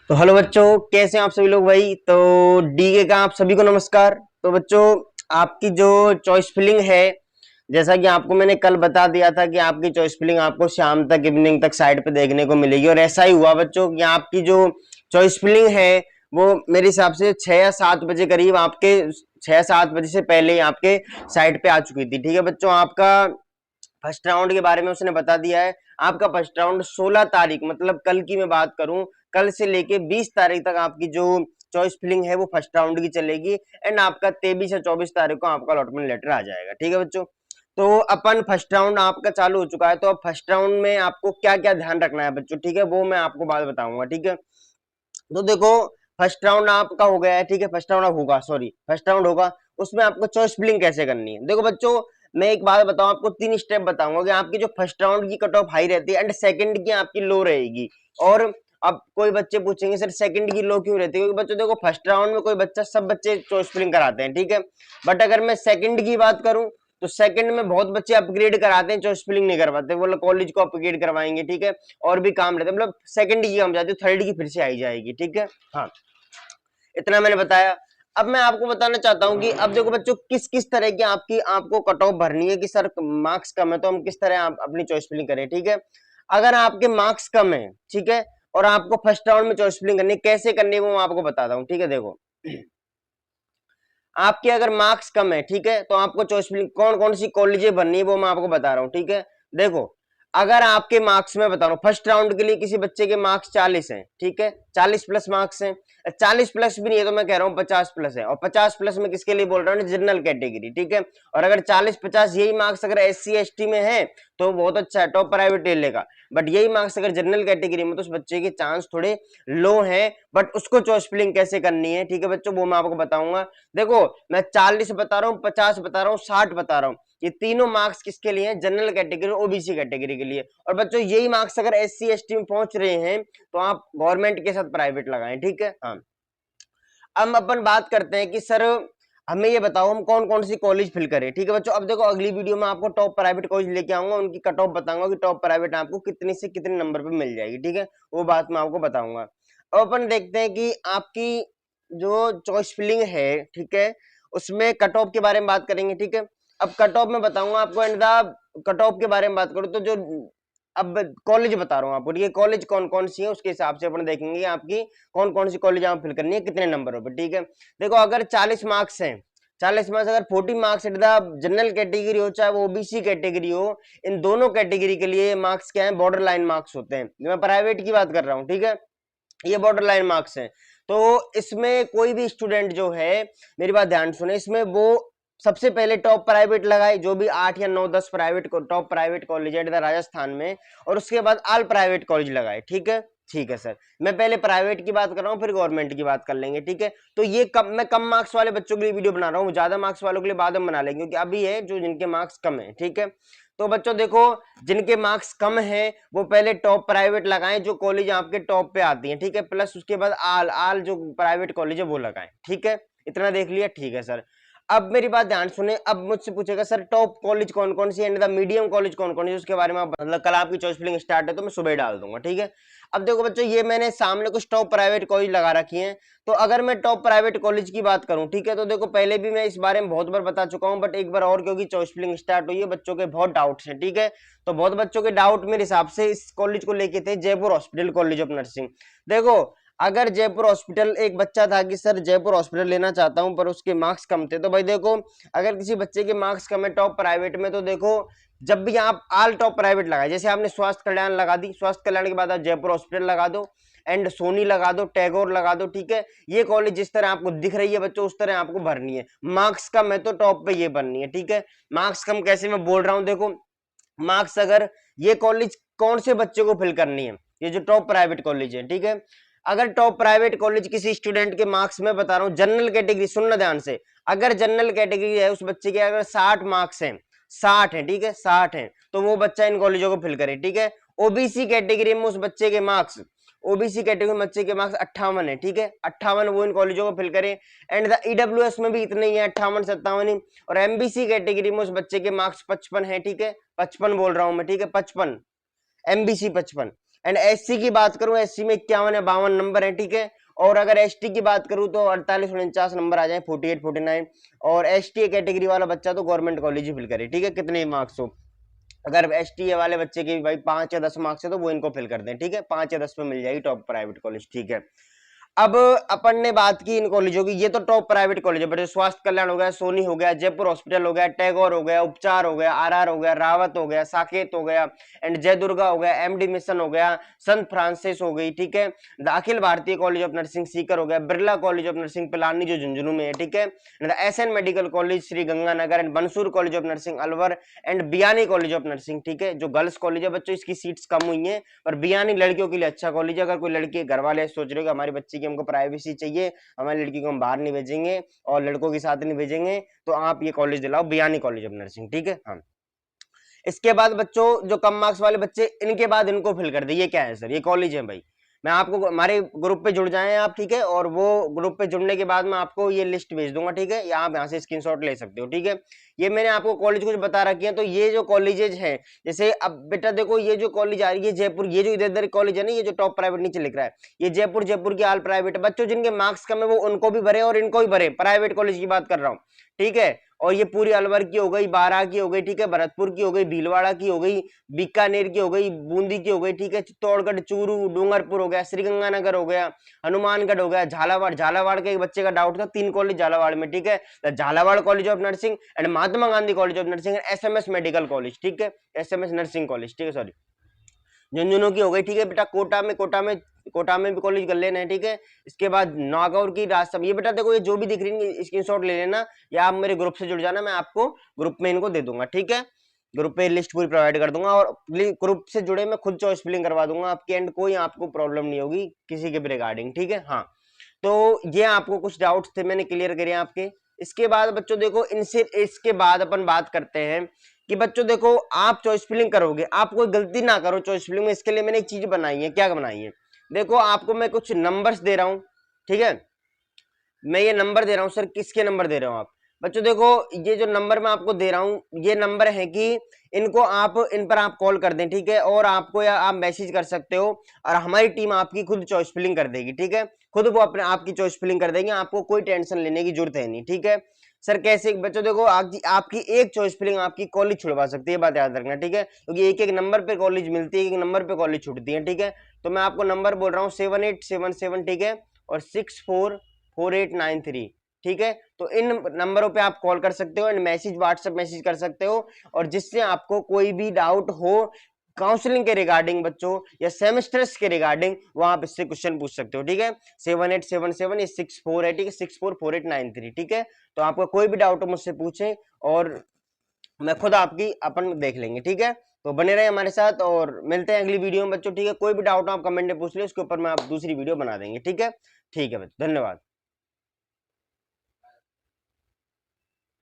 तो हेलो बच्चों, कैसे हैं आप सभी लोग भाई। तो डीके का आप सभी को नमस्कार। तो बच्चों, आपकी जो चॉइस फिलिंग है, जैसा कि आपको मैंने कल बता दिया था कि आपकी चॉइस फिलिंग आपको शाम तक इवनिंग तक साइट पे देखने को मिलेगी, और ऐसा ही हुआ बच्चों कि आपकी जो चॉइस फिलिंग है वो मेरे हिसाब से 6 या 7 बजे करीब आपके 6-7 बजे से पहले ही आपके साइट पे आ चुकी थी। ठीक है बच्चों, आपका फर्स्ट राउंड के बारे में उसने बता दिया है। आपका फर्स्ट राउंड 16 तारीख, मतलब कल की मैं बात करूं, कल से लेके 20 तारीख तक आपकी जो चॉइस फिलिंग है वो फर्स्ट राउंड की चलेगी। एंड आपका 23 या 24 तारीख को आपका अलॉटमेंट लेटर आ जाएगा। ठीक है बच्चों, तो अपन फर्स्ट राउंड आपका चालू हो चुका है। तो अब फर्स्ट राउंड में आपको क्या क्या ध्यान रखना है बच्चों, ठीक है, वो मैं आपको बात बताऊंगा। ठीक है, तो देखो, फर्स्ट राउंड आपका हो गया है। ठीक है, फर्स्ट राउंड अब होगा, सॉरी फर्स्ट राउंड होगा, उसमें आपको चॉइस फिलिंग कैसे करनी है। देखो बच्चों, मैं एक बात बताऊं आपको, 3 स्टेप बताऊंगा कि आपकी जो फर्स्ट राउंड की कट ऑफ हाई रहती है एंड सेकंड की आपकी लो रहेगी। और अब कोई बच्चे पूछेंगे सर सेकंड की लो क्यों रहती है, क्योंकि बच्चों देखो फर्स्ट राउंड में कोई बच्चा, सब बच्चे चॉइस फिलिंग कराते हैं। ठीक है, बट अगर मैं सेकंड की बात करूं तो सेकंड में बहुत बच्चे अपग्रेड कराते हैं, चॉइस फिलिंग नहीं करवाते, वो लोग कॉलेज को अपग्रेड करवाएंगे। ठीक है, और भी काम रहता है, मतलब सेकंड की हम जाते हैं, थर्ड की फिर से आई जाएगी। ठीक है, हाँ, इतना मैंने बताया। अब मैं आपको बताना चाहता हूं कि अब देखो बच्चों, किस किस तरह की आपकी आपको कट ऑफ भरनी है कि सर मार्क्स कम है तो हम किस तरह आप अपनी चॉइस फिलिंग करें। ठीक है, अगर आपके मार्क्स कम है, ठीक है, और आपको फर्स्ट राउंड में चॉइस फिलिंग करनी है, कैसे करनी है वो मैं आपको बताता हूँ। ठीक है, देखो, आपके अगर मार्क्स कम है, ठीक है, तो आपको चॉइस फिलिंग कौन कौन सी कॉलेजें भरनी है वो मैं आपको बता रहा हूँ। ठीक है, देखो, अगर आपके मार्क्स में बता रहा हूँ, फर्स्ट राउंड के लिए किसी बच्चे के मार्क्स 40 हैं, ठीक है, 40 प्लस मार्क्स हैं, 40 प्लस भी नहीं है तो मैं कह रहा हूँ 50 प्लस है, और 50 प्लस में किसके लिए बोल रहा हूँ, जनरल कैटेगरी। ठीक है, और अगर 40-50 यही मार्क्स अगर SC ST में है तो बहुत अच्छा है, टॉप प्राइवेट ले लेगा। बट यही मार्क्स अगर जनरल कैटेगरी में तो उस बच्चे के चांस थोड़े लो हैं। बट उसको चॉइस फिलिंग कैसे करनी है, ठीक है बच्चों, वो मैं आपको बताऊंगा। देखो, मैं 40 बता रहा हूँ, 50 बता रहा हूँ, 60 बता रहा हूँ, ये तीनों मार्क्स किसके लिए हैं, जनरल कैटेगरी और OBC कैटेगरी के लिए। और बच्चों यही मार्क्स अगर SC ST में पहुंच रहे हैं तो आप गवर्नमेंट के साथ प्राइवेट लगाएं। ठीक है, हाँ, अब अपन बात करते हैं कि सर हमें ये बताओ हम कौन कौन सी कॉलेज फिल करें। ठीक है बच्चों, अब देखो अगली वीडियो में आपको टॉप प्राइवेट कॉलेज लेके आऊंगा, उनकी कट ऑफ बताऊंगा कि टॉप प्राइवेट आपको कितने से कितने नंबर पे मिल जाएगी। ठीक है, वो बात मैं आपको बताऊंगा। अब अपन देखते हैं कि आपकी जो चॉइस फिलिंग है, ठीक है, उसमें कट ऑफ के बारे में बात करेंगे। ठीक है, अब कट ऑफ में बताऊंगा आपको, एंड द कट ऑफ के बारे में बात करूं तो जो अब कॉलेज बता रहा हूँ आपको, ठीक है, कॉलेज कौन कौन सी है उसके हिसाब से अपन देखेंगे कि आपकी कौन कौन सी कॉलेज आप फिल करनी है कितने नंबरों पर। ठीक है, देखो अगर 40 मार्क्स हैं, 40 मार्क्स अगर 40 marks at the general category हो चाहे वो OBC कैटेगरी हो, इन दोनों कैटेगरी के लिए मार्क्स क्या है, बॉर्डर लाइन मार्क्स होते हैं। मैं प्राइवेट की बात कर रहा हूँ, ठीक है, ये बॉर्डर लाइन मार्क्स हैं। तो इसमें कोई भी स्टूडेंट जो है, मेरी बात ध्यान सुने, इसमें वो सबसे पहले टॉप प्राइवेट लगाए, जो भी 8 या 9 10 प्राइवेट को टॉप प्राइवेट कॉलेज है राजस्थान में, और उसके बाद ऑल प्राइवेट कॉलेज लगाए। ठीक है, ठीक है सर, मैं पहले प्राइवेट की बात कर रहा हूँ फिर गवर्नमेंट की बात कर लेंगे। ठीक है, तो ये मैं कम मार्क्स वाले बच्चों के लिए वीडियो बना रहा हूँ, ज्यादा मार्क्स वालों के लिए बाद में बना लेंगे, क्योंकि अभी है जो जिनके मार्क्स कम है। ठीक है, तो बच्चों देखो, जिनके मार्क्स कम हैं वो पहले टॉप प्राइवेट लगाएं, जो कॉलेज आपके टॉप पे आती हैं। ठीक है, प्लस उसके बाद आल आल जो प्राइवेट कॉलेज है वो लगाएं। ठीक है, इतना देख लिया, ठीक है सर। अब मेरी बात ध्यान सुने, अब मुझसे पूछेगा सर टॉप कॉलेज कौन कौन सी है, मीडियम कॉलेज कौन कौन सी, उसके बारे में मतलब कल आपकी चॉइस फिलिंग स्टार्ट है तो मैं सुबह डाल दूंगा। ठीक है, अब देखो बच्चों, ये मैंने सामने कुछ टॉप प्राइवेट कॉलेज लगा रखी हैं। तो अगर मैं टॉप प्राइवेट कॉलेज की बात करूं, ठीक है, तो देखो पहले भी मैं इस बारे में बहुत बार बता चुका हूं, बट एक बार और, क्योंकि चॉइस फिलिंग स्टार्ट हुई है, बच्चों के बहुत डाउट्स हैं। ठीक है, तो बहुत बच्चों के डाउट मेरे हिसाब से इस कॉलेज को लेके थे, Jaipur hospital college of nursing. देखो, अगर जयपुर हॉस्पिटल, एक बच्चा था कि सर जयपुर हॉस्पिटल लेना चाहता हूं पर उसके मार्क्स कम थे, तो भाई देखो, अगर किसी बच्चे के मार्क्स कम है टॉप प्राइवेट में, तो देखो जब भी आप ऑल टॉप प्राइवेट लगाए, जैसे आपने स्वास्थ्य कल्याण लगा दी, स्वास्थ्य कल्याण के बाद आप जयपुर हॉस्पिटल लगा दो, एंड सोनी लगा दो, टैगोर लगा दो। ठीक है, ये कॉलेज जिस तरह आपको दिख रही है बच्चों उस तरह आपको भरनी है। मार्क्स कम है तो टॉप पे ये भरनी है। ठीक है, मार्क्स कम कैसे मैं बोल रहा हूं, देखो मार्क्स अगर, ये कॉलेज कौन से बच्चे को फिल करनी है, ये जो टॉप प्राइवेट कॉलेज है। ठीक है, अगर टॉप प्राइवेट कॉलेज किसी स्टूडेंट के मार्क्स में बता रहा हूं, जनरल कैटेगरी, सुनना ध्यान से, अगर जनरल कैटेगरी है उस बच्चे के अगर 60 मार्क्स हैं, 60 है, ठीक है, 60 है, तो वो बच्चा इन कॉलेजों को फिल करे। ठीक है, OBC कैटेगरी में उस बच्चे के मार्क्स, OBC कैटेगरी में बच्चे के मार्क्स 58 है, ठीक है, 58, वो इन कॉलेजों को फिल करे। एंड द EWS में भी इतने ही है, 58-57 ही। और MBC कैटेगरी में उस बच्चे के मार्क्स 55 है, ठीक है, 55 बोल रहा हूं मैं, ठीक है, 55, MBC 55, एंड एससी की बात करूं, एससी में 51 या 52 नंबर है, ठीक है। और अगर एसटी की बात करूं तो 48-49 नंबर आ जाए, 48-49। और एसटी कैटेगरी वाला बच्चा तो गवर्नमेंट कॉलेज ही फिल करे, ठीक है, कितने मार्क्स हो। अगर एसटी वाले बच्चे के भाई 5 या 10 मार्क्स है तो वो इनको फिल कर दें, ठीक है, 5 या 10 पे मिल जाएगी टॉप प्राइवेट कॉलेज, ठीक है। अब अपन ने बात की इन कॉलेजों की, ये तो टॉप प्राइवेट कॉलेज है, बट स्वास्थ्य कल्याण हो गया, सोनी हो गया, जयपुर हॉस्पिटल हो गया, टैगोर हो गया, उपचार हो गया, आरआर हो गया, रावत हो गया, साकेत हो गया, एंड जय दुर्गा हो गया, एमडी मिशन हो गया, संत फ्रांसिस हो गई, ठीक है, the Akhil Bharatiya college of nursing Sikar हो गया, Birla college of nursing Pilani जो झुंझुनू में है, ठीक है, SN medical college Shri Ganganagar, and Bansur college of nursing Alwar, and Biyani college of nursing, ठीक है, जो गर्ल्स कॉलेज है बच्चों, इसकी सीट्स कम हुई है, पर बियानी लड़कियों के लिए अच्छा कॉलेज है। अगर कोई लड़की घर वाले सोच रहे हो कि हमारी बच्ची की हमको प्राइवेसी चाहिए, हमारी लड़की को हम बाहर नहीं भेजेंगे और लड़कों के साथ नहीं भेजेंगे, तो आप ये कॉलेज दिलाओ, बियानी कॉलेज ऑफ नर्सिंग, ठीक है। हाँ, इसके बाद बच्चों जो कम मार्क्स वाले बच्चे, इनके बाद इनको फिल कर दे, ये क्या है सर, ये कॉलेज है भाई। मैं आपको हमारे ग्रुप पे जुड़ जाएं आप, ठीक है, और वो ग्रुप पे जुड़ने के बाद मैं आपको ये लिस्ट भेज दूंगा, ठीक है, या आप यहाँ से स्क्रीनशॉट ले सकते हो, ठीक है। ये मैंने आपको कॉलेज कुछ बता रखी है। तो ये जो कॉलेजेज हैं, जैसे अब बेटा देखो, ये जो कॉलेज आ रही है जयपुर, ये जो इधर इधर कॉलेज है ना, ये जो टॉप प्राइवेट नीचे लिख रहा है, ये जयपुर, जयपुर की ऑल प्राइवेट बच्चों जिनके मार्क्स कम है वो उनको भी भरे और इनको भी भरे, प्राइवेट कॉलेज की बात कर रहा हूँ, ठीक है। और ये पूरी अलवर की हो गई, बारां की हो गई, ठीक है, भरतपुर की हो गई, भीलवाड़ा की हो गई, बीकानेर की हो गई, बूंदी की हो गई, ठीक है, चित्तौड़गढ़, चूरू, डूंगरपुर हो गया, श्रीगंगानगर हो गया, हनुमानगढ़ हो गया, झालावाड़, झालावाड़ के एक बच्चे का डाउट था, 3 कॉलेज झालावाड़ में, ठीक है, Jhalawar college of nursing and Mahatma Gandhi college of nursing and SMS medical college, ठीक है, एसएमएस नर्सिंग कॉलेज, ठीक है, सॉरी, झुंझुनू की हो गई, ठीक है बेटा, कोटा में भी कॉलेज कर लेना है, ठीक है। इसके बाद नागौर की रास्ता, ये बेटा देखो, ये जो भी दिख रही है स्क्रीनशॉट ले लेना, या आप मेरे ग्रुप से जुड़ जाना, मैं आपको ग्रुप में इनको दे दूंगा, ठीक है, ग्रुप पे लिस्ट पूरी प्रोवाइड कर दूंगा। और ग्रुप से जुड़े मैं खुद चॉइस फिलिंग करवा दूंगा आपके, एंड कोई आपको प्रॉब्लम नहीं होगी किसी के भी रिगार्डिंग, ठीक है। हाँ, तो ये आपको कुछ डाउट्स थे, मैंने क्लियर करे आपके। इसके बाद बच्चों देखो, इनसे इसके बाद अपन बात करते हैं कि बच्चों देखो, आप चॉइस फिलिंग करोगे, आप कोई गलती ना करो चॉइस फिलिंग में। इसके लिए मैंने एक चीज बनाई है, क्या बनाई है, देखो आपको मैं कुछ नंबर्स दे रहा हूं, ठीक है, मैं ये नंबर दे रहा हूं सर, किसके नंबर दे रहे हो आप बच्चों, देखो ये जो नंबर मैं आपको दे रहा हूं, ये नंबर है कि इनको आप, इन पर आप कॉल कर दें, ठीक है, और आपको या आप मैसेज कर सकते हो, और हमारी टीम आपकी खुद चॉइस फिलिंग कर देगी, ठीक है, खुद वो अपने आपकी चॉइस फिलिंग कर देंगे, आपको कोई टेंशन लेने की जरूरत है नहीं, ठीक है। सर कैसे बच्चों, देखो आपकी एक चॉइस फिलिंग आपकी कॉलेज छुड़वा सकती है, बात याद रखना, ठीक है, क्योंकि एक एक नंबर पे कॉलेज मिलती है, एक नंबर पे कॉलेज छूटती है, ठीक है। तो मैं आपको नंबर बोल रहा हूँ 7877, ठीक है, और 644893, ठीक है। तो इन नंबरों पे आप कॉल कर सकते हो एंड मैसेज, व्हाट्सएप मैसेज कर सकते हो, और जिससे आपको कोई भी डाउट हो काउंसलिंग के रिगार्डिंग बच्चों, या सेमेस्टर्स के रिगार्डिंग, वो आप इससे क्वेश्चन पूछ सकते हो, ठीक है। 7877 ये 64 है, ठीक है, 644893, ठीक है। तो आपका कोई भी डाउट हो मुझसे पूछे, और मैं खुद आपकी अपन देख लेंगे, ठीक है। तो बने रहे हमारे साथ, और मिलते हैं अगली वीडियो में बच्चों, ठीक है। कोई भी डाउट हो आप कमेंट में पूछ ले, उसके ऊपर मैं आप दूसरी वीडियो बना देंगे, ठीक है। ठीक है बच्चों, धन्यवाद।